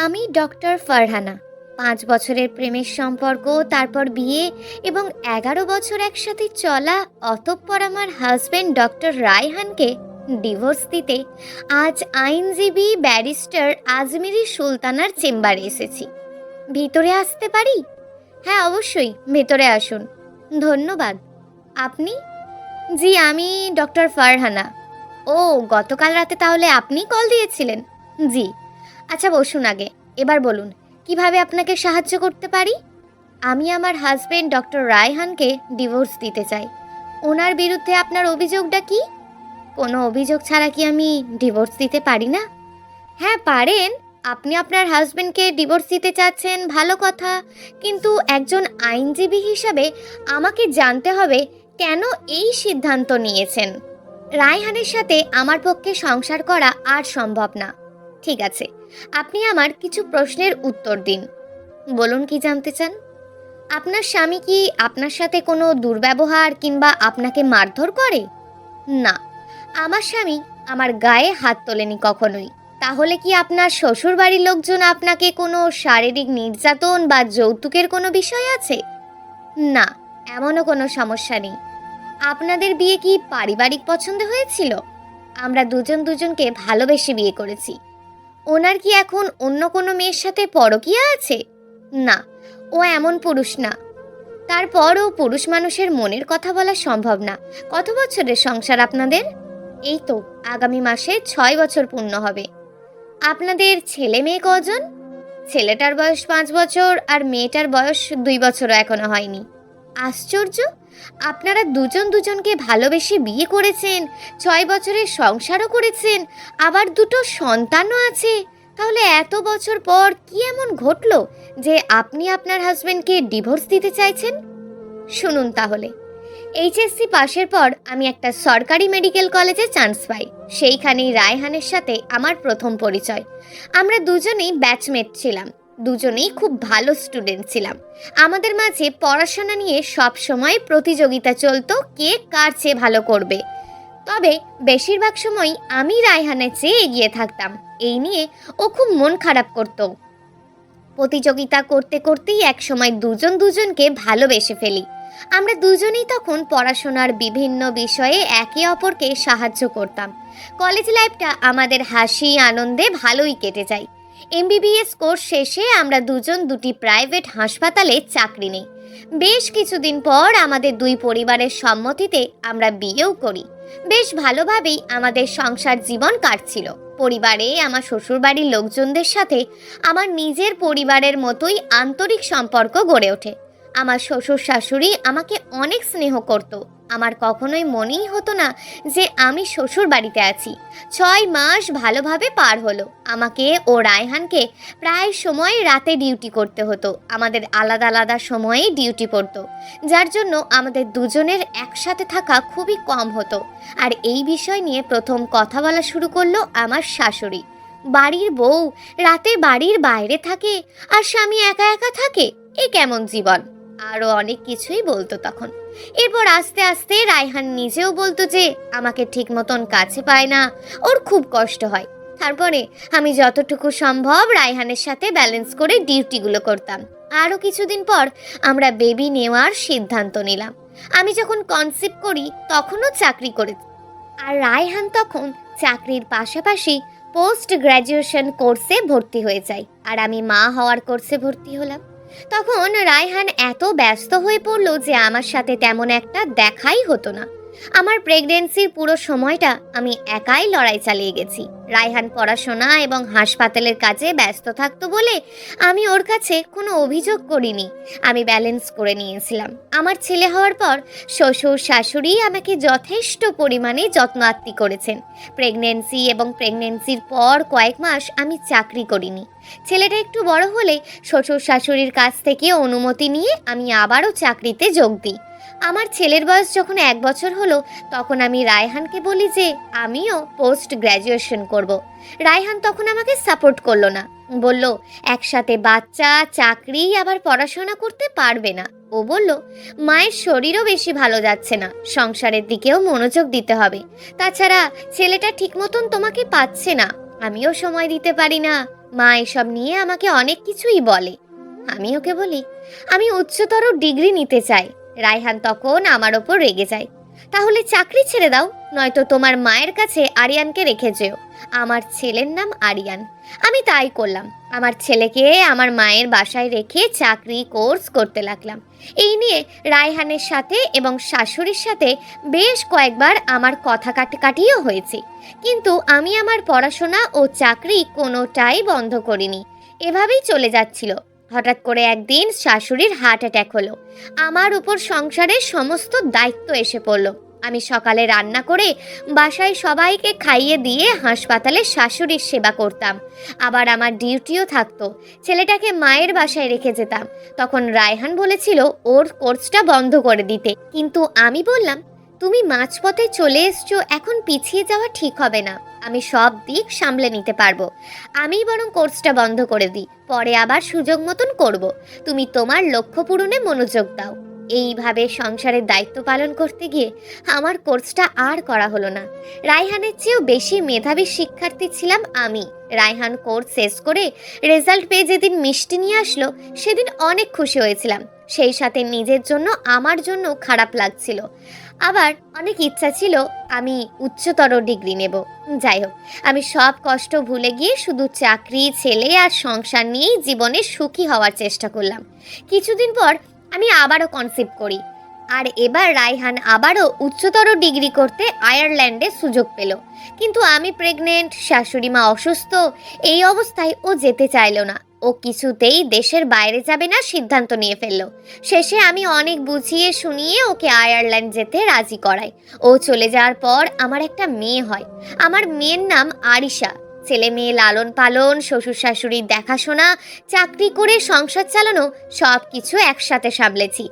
আমি ডক্টর ফারহানা। ৫ বছরের প্রেমের সম্পর্ক, তারপর বিয়ে এবং ১১ বছর একসাথে চলা, অতঃপর আমার হাজবেন্ড ডক্টর রায়হানকে ডিভোর্স দিতে আজ আইনজীবী ব্যারিস্টার আজমিরি সুলতানার চেম্বারে এসেছি। ভিতরে আসতে পারি? হ্যাঁ, অবশ্যই, ভেতরে আসুন। ধন্যবাদ। আপনি? জি, আমি ডক্টর ফারহানা। ও, গতকাল রাতে তাহলে আপনি কল দিয়েছিলেন? জি। আচ্ছা, বসুন আগে। এবার বলুন, কিভাবে আপনাকে সাহায্য করতে পারি? আমি আমার হাজবেন্ড ডক্টর রায়হানকে ডিভোর্স দিতে চাই। ওনার বিরুদ্ধে আপনার অভিযোগটা কি? কোনো অভিযোগ ছাড়া কি আমি ডিভোর্স দিতে পারি না? হ্যাঁ, পারেন। আপনি আপনার হাজবেন্ডকে ডিভোর্স দিতে চাচ্ছেন, ভালো কথা। কিন্তু একজন আইনজীবী হিসাবে আমাকে জানতে হবে কেন এই সিদ্ধান্ত নিয়েছেন। রায়হানের সাথে আমার পক্ষে সংসার করা আর সম্ভব না। ঠিক আছে, আপনি আমার কিছু প্রশ্নের উত্তর দিন। বলুন, কি জানতে চান? আপনার স্বামী কি আপনার সাথে কোনো দুর্ব্যবহার কিংবা আপনাকে মারধর করে? না, আমার স্বামী আমার গায়ে হাত তোলেনি কখনোই। তাহলে কি আপনার শ্বশুরবাড়ির লোকজন আপনাকে কোনো শারীরিক নির্যাতন বা যৌতুকের কোনো বিষয় আছে? না, এমনও কোনো সমস্যা নেই। আপনাদের বিয়ে কি পারিবারিক পছন্দ হয়েছিল? আমরা দুজন দুজনকে ভালোবেসে বিয়ে করেছি। ওনার কি এখন অন্য কোনো মেয়ের সাথে পরকীয়া আছে? না, ও এমন পুরুষ না। তারপরও পুরুষ মানুষের মনের কথা বলা সম্ভব না। কত বছরের সংসার আপনাদের? এই তো আগামী মাসে ৬ বছর পূর্ণ হবে। আপনাদের ছেলে মেয়ে কজন? ছেলেটার বয়স ৫ বছর আর মেয়েটার বয়স ২ বছরও এখনো হয়নি। আশ্চর্য! আপনারা দুজন দুজনকে ভালোবেসে বিয়ে করেছেন, ৬ বছরের সংসারও করেছেন, আবার দুটো সন্তানও আছে। তাহলে এত বছর পর কি এমন ঘটলো যে আপনি আপনার হাজবেন্ডকে ডিভোর্স দিতে চাইছেন? শুনুন তাহলে, এইচএসসি পাশের পর আমি একটা সরকারি মেডিকেল কলেজে চান্স পাই। সেইখানেই রায়হানের সাথে আমার প্রথম পরিচয়। আমরা দুজনেই ব্যাচমেট ছিলাম, দুজনেই খুব ভালো স্টুডেন্ট ছিলাম। আমাদের মাঝে পড়াশোনা নিয়ে সব সময় প্রতিযোগিতা চলতো, কে কার চেয়ে ভালো করবে। তবে বেশিরভাগ সময় আমি রায়হানের চেয়ে এগিয়ে থাকতাম। এই নিয়ে ও খুব মন খারাপ করত। প্রতিযোগিতা করতে করতেই একসময় দুজন দুজনকে ভালোবেসে ফেলি। আমরা দুজনেই তখন পড়াশোনার বিভিন্ন বিষয়ে একে অপরকে সাহায্য করতাম। কলেজ লাইফটা আমাদের হাসি আনন্দে ভালোই কেটে যায়। এমবিবিএস কোর্স শেষে আমরা দুজন দুটি প্রাইভেট হাসপাতালে চাকরি নিই। বেশ কিছুদিন পর আমাদের দুই পরিবারের সম্মতিতে আমরা বিয়েও করি। বেশ ভালোভাবেই আমাদের সংসার জীবন কাটছিল। পরিবারে আমার শ্বশুরবাড়ির লোকজনদের সাথে আমার নিজের পরিবারের মতোই আন্তরিক সম্পর্ক গড়ে ওঠে। আমার শ্বশুর শাশুড়ি আমাকে অনেক স্নেহ করত। আমার কখনোই মনেই হতো না যে আমি শ্বশুর বাড়িতে আছি। ৬ মাস ভালোভাবে পার হলো। আমাকে ও রায়হানকে প্রায় সময় রাতে ডিউটি করতে হতো। আমাদের আলাদা আলাদা সময়ে ডিউটি পড়তো, যার জন্য আমাদের দুজনের একসাথে থাকা খুবই কম হতো। আর এই বিষয় নিয়ে প্রথম কথা বলা শুরু করলো আমার শাশুড়ি। বাড়ির বউ রাতে বাড়ির বাইরে থাকে আর স্বামী একা একা থাকে, এ কেমন জীবন? আরও অনেক কিছুই বলতো তখন। এরপর আস্তে আস্তে রায়হান নিজেও বলতো যে আমাকে ঠিক মতন কাছে পায় না, ওর খুব কষ্ট হয়। তারপরে আমি যতটুকু সম্ভব রায়হানের সাথে ব্যালেন্স করে ডিউটিগুলো করতাম। আরও কিছুদিন পর আমরা বেবি নেওয়ার সিদ্ধান্ত নিলাম। আমি যখন কনসিভ করি তখনও চাকরি করে, আর রায়হান তখন চাকরির পাশাপাশি পোস্ট গ্র্যাজুয়েশন কোর্সে ভর্তি হয়ে যায়, আর আমি মা হওয়ার কোর্সে ভর্তি হলাম। তখন রায়হান এত ব্যস্ত হয়ে পড়ল যে আমার সাথে তেমন একটা দেখাই হতো না। আমার প্রেগন্যান্সির পুরো সময়টা আমি একাই লড়াই চালিয়ে গেছি। রায়হান পড়াশোনা এবং হাসপাতালের কাজে ব্যস্ত থাকতো বলে আমি ওর কাছে কোনো অভিযোগ করিনি। আমি ব্যালেন্স করে নিয়েছিলাম। আমার ছেলে হওয়ার পর শ্বশুর শাশুড়ি আমাকে যথেষ্ট পরিমাণে যত্ন আত্তি করেছেন। প্রেগন্যান্সি এবং প্রেগন্যান্সির পর কয়েক মাস আমি চাকরি করিনি। ছেলেটা একটু বড় হলে শ্বশুর শাশুড়ির কাছ থেকে অনুমতি নিয়ে আমি আবারও চাকরিতে যোগ দিই। আমার ছেলের বয়স যখন ১ বছর হলো তখন আমি রায়হানকে বলি যে আমিও পোস্ট গ্র্যাজুয়েশন করব। রায়হান তখন আমাকে সাপোর্ট করলো না, বলল একসাথে বাচ্চা, চাকরি আবার পড়াশোনা করতে পারবে না। ও বলল মায়ের শরীরও বেশি ভালো যাচ্ছে না, সংসারের দিকেও মনোযোগ দিতে হবে। তাছাড়া ছেলেটা ঠিক মতন তোমাকে পাচ্ছে না, আমিও সময় দিতে পারি না, মা এসব নিয়ে আমাকে অনেক কিছুই বলে। আমি ওকে বলি আমি উচ্চতর ডিগ্রি নিতে চাই। রায়হান তখন আমার ওপর রেগে যায়। তাহলে চাকরি ছেড়ে দাও, নয়তো তোমার মায়ের কাছে আরিয়ানকে রেখে যেও। আমার ছেলের নাম আরিয়ান। আমি তাই করলাম। আমার ছেলেকে আমার মায়ের বাসায় রেখে চাকরি কোর্স করতে লাগলাম। এই নিয়ে রায়হানের সাথে এবং শাশুড়ির সাথে বেশ কয়েকবার আমার কথা কাটাকাটিও হয়েছে, কিন্তু আমি আমার পড়াশোনা ও চাকরি কোনোটাই বন্ধ করিনি। এভাবেই চলে যাচ্ছিল। হঠাৎ করে একদিন শাশুড়ির হার্ট অ্যাটাক হলো। আমার উপর সংসারের সমস্ত দায়িত্ব এসে পড়লো। আমি সকালে রান্না করে বাসায় সবাইকে খাইয়ে দিয়ে হাসপাতালে শাশুড়ির সেবা করতাম। আবার আমার ডিউটিও থাকতো। ছেলেটাকে মায়ের বাসায় রেখে যেতাম। তখন রায়হান বলেছিল ওর কোর্সটা বন্ধ করে দিতে, কিন্তু আমি বললাম তুমি মাঝপথে চলে এসছো, এখন পিছিয়ে যাওয়া ঠিক হবে না। আমি সব দিক সামলে নিতে পারবো। আমি বরং কোর্সটা বন্ধ করে দিই, পরে আবার সুযোগ মতন করব। তুমি তোমার লক্ষ্য পূরণে মনোযোগ দাও। এইভাবে সংসারের দায়িত্ব পালন করতে গিয়ে আমার কোর্সটা আর করা হলো না। রায়হানের চেয়েও বেশি মেধাবী শিক্ষার্থী ছিলাম আমি। রায়হান কোর্স শেষ করে রেজাল্ট পেয়ে যেদিন মিষ্টি নিয়ে আসলো, সেদিন অনেক খুশি হয়েছিলাম। সেই সাথে নিজের জন্য আমার জন্য খারাপ লাগছিল। আবার অনেক ইচ্ছা ছিল আমি উচ্চতর ডিগ্রি নেব। যাই হোক, আমি সব কষ্ট ভুলে গিয়ে শুধু চাকরি, ছেলে আর সংসার নিয়েই জীবনে সুখী হওয়ার চেষ্টা করলাম। কিছুদিন পর আমি আবারও কনসিভ করি। আর এবার রায়হান আবারও উচ্চতর ডিগ্রি করতে আয়ারল্যান্ডে সুযোগ পেল। কিন্তু আমি প্রেগনেন্ট, শাশুড়ি মা অসুস্থ। এই অবস্থায় ও যেতে চাইল না। ও কিছুতেই দেশের বাইরে যাবে না সিদ্ধান্ত নিয়ে ফেললো। শেষে আমি অনেক বুঝিয়ে শুনিয়ে ওকে আয়ারল্যান্ড যেতে রাজি করাই। ও চলে যাওয়ার পর আমার একটা মেয়ে হয়। আমার মেয়ের নাম আরিশা। ছেলে মেয়ে লালন পালন, শ্বশুর শাশুড়ির দেখাশোনা, চাকরি করে সংসার চালানো, সব কিছু একসাথে সামলেছি।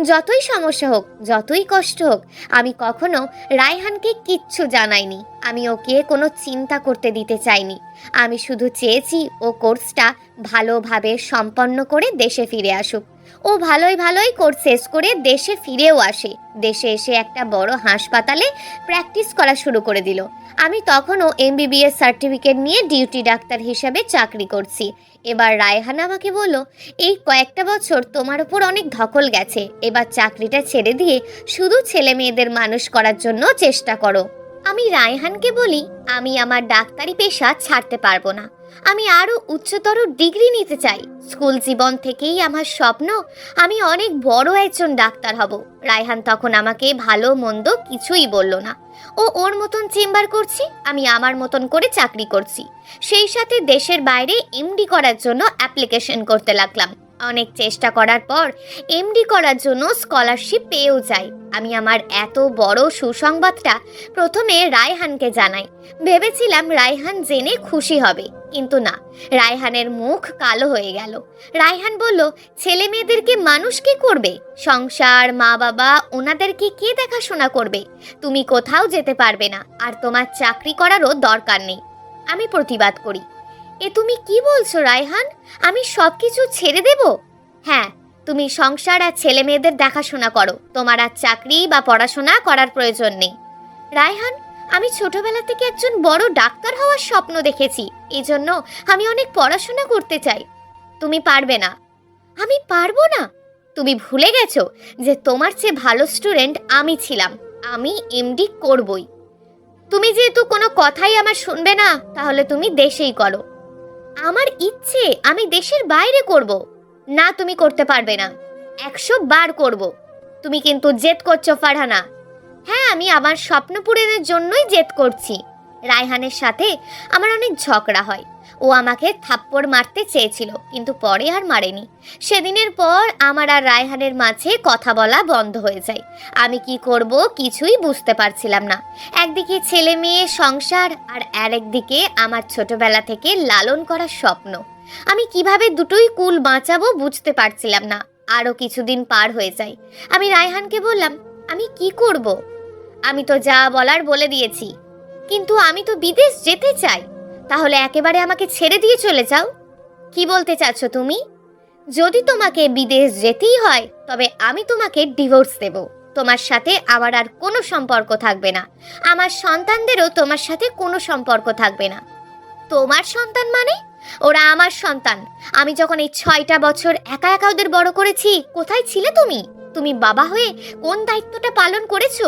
যতই সমস্যা হোক, যতই কষ্ট হোক, আমি কখনো রায়হানকে কিচ্ছু জানাইনি। আমি ওকে কোনো চিন্তা করতে দিতে চাইনি। আমি শুধু চেয়েছি ও কোর্সটা ভালোভাবে সম্পন্ন করে দেশে ফিরে আসুক। ও ভালোই ভালোই কোর্স শেষ করে দেশে ফিরেও আসে। দেশে এসে একটা বড় হাসপাতালে প্র্যাকটিস করা শুরু করে দিল। আমি তখনও এমবিবিএস সার্টিফিকেট নিয়ে ডিউটি ডাক্তার হিসেবে চাকরি করছি। এবার রায়হান আমাকে বলল, এই কয়েকটা বছর তোমার উপর অনেক ধকল গেছে, এবার চাকরিটা ছেড়ে দিয়ে শুধু ছেলে মেয়েদের মানুষ করার জন্য চেষ্টা করো। আমি রায়হানকে বলি আমি আমার ডাক্তারি পেশা ছাড়তে পারবো না। আমি আরো উচ্চতর ডিগ্রি নিতে চাই। স্কুল জীবন থেকেই আমার স্বপ্ন আমি অনেক বড় একজন ডাক্তার হব। রায়হান তখন আমাকে ভালো মন্দ কিছুই বলল না। ও ওর মতন চেম্বার করছি, আমি আমার মতন করে চাকরি করছি। সেই সাথে দেশের বাইরে এমডি করার জন্য অ্যাপ্লিকেশন করতে লাগলাম। অনেক চেষ্টা করার পর এমডি করার জন্য স্কলারশিপ পেয়েও যাই। আমি আমার এত বড় সুসংবাদটা প্রথমে রায়হানকে জানাই। ভেবেছিলাম রায়হান জেনে খুশি হবে, কিন্তু না, রায়হানের মুখ কালো হয়ে গেল। রায়হান বলল, ছেলে মেয়েদেরকে মানুষ কে করবে? সংসার, মা বাবা, ওনাদেরকে কে দেখাশোনা করবে? তুমি কোথাও যেতে পারবে না, আর তোমার চাকরি করারও দরকার নেই। আমি প্রতিবাদ করি, এ তুমি কি বলছো রায়হান? আমি সব কিছু ছেড়ে দেব? হ্যাঁ, তুমি সংসার আর ছেলে মেয়েদের দেখাশোনা করো। তোমার আর চাকরি বা পড়াশোনা করার প্রয়োজন নেই। রায়হান, আমি ছোটবেলা থেকে একজন বড় ডাক্তার হওয়ার স্বপ্ন দেখেছি। এই জন্য আমি অনেক পড়াশোনা করতে চাই। তুমি পারবে না। আমি পারবো না? তুমি ভুলে গেছো যে তোমার চেয়ে ভালো স্টুডেন্ট আমি ছিলাম। আমি এমডি করবই। তুমি যেহেতু কোনো কথাই আমার শুনবে না, তাহলে তুমি দেশেই করো। আমার ইচ্ছে আমি দেশের বাইরে করব। না, তুমি করতে পারবে না। 100 বার করব। তুমি কিন্তু জেদ করছো ফারহানা। হ্যাঁ, আমি আমার স্বপ্ন পূরণের জন্যই জেদ করছি। রায়হানের সাথে আমার অনেক ঝগড়া হয়। ও আমাকে থাপ্পড় মারতে চেয়েছিল, কিন্তু পরে আর মারেনি। সেদিনের পর আমার আর রায়হানের মাঝে কথা বলা বন্ধ হয়ে যায়। আমি কি করব কিছুই বুঝতে পারছিলাম না। একদিকে ছেলে মেয়ে, সংসার, আর আরেকদিকে আমার ছোটবেলা থেকে লালন করার স্বপ্ন। আমি কিভাবে দুটোই কুল বাঁচাবো বুঝতে পারছিলাম না। আরও কিছুদিন পার হয়ে যায়। আমি রায়হানকে বললাম, আমি কি করব? আমি তো যা বলার বলে দিয়েছি, কিন্তু আমি তো বিদেশ যেতে চাই। তাহলে একেবারে আমাকে ছেড়ে দিয়ে চলে যাও। কি বলতে চাচ্ছ তুমি? যদি তোমাকে বিদেশ যেতেই হয়, তবে আমি তোমাকে ডিভোর্স দেব। তোমার সাথে আমার আর কোনো সম্পর্ক থাকবে না। আমার সন্তানদেরও তোমার সাথে কোনো সম্পর্ক থাকবে না। তোমার সন্তান মানে? ওরা আমার সন্তান। আমি যখন এই 6টা বছর একা একা ওদের বড় করেছি, কোথায় ছিলে তুমি? তুমি বাবা হয়ে কোন দায়িত্বটা পালন করেছো?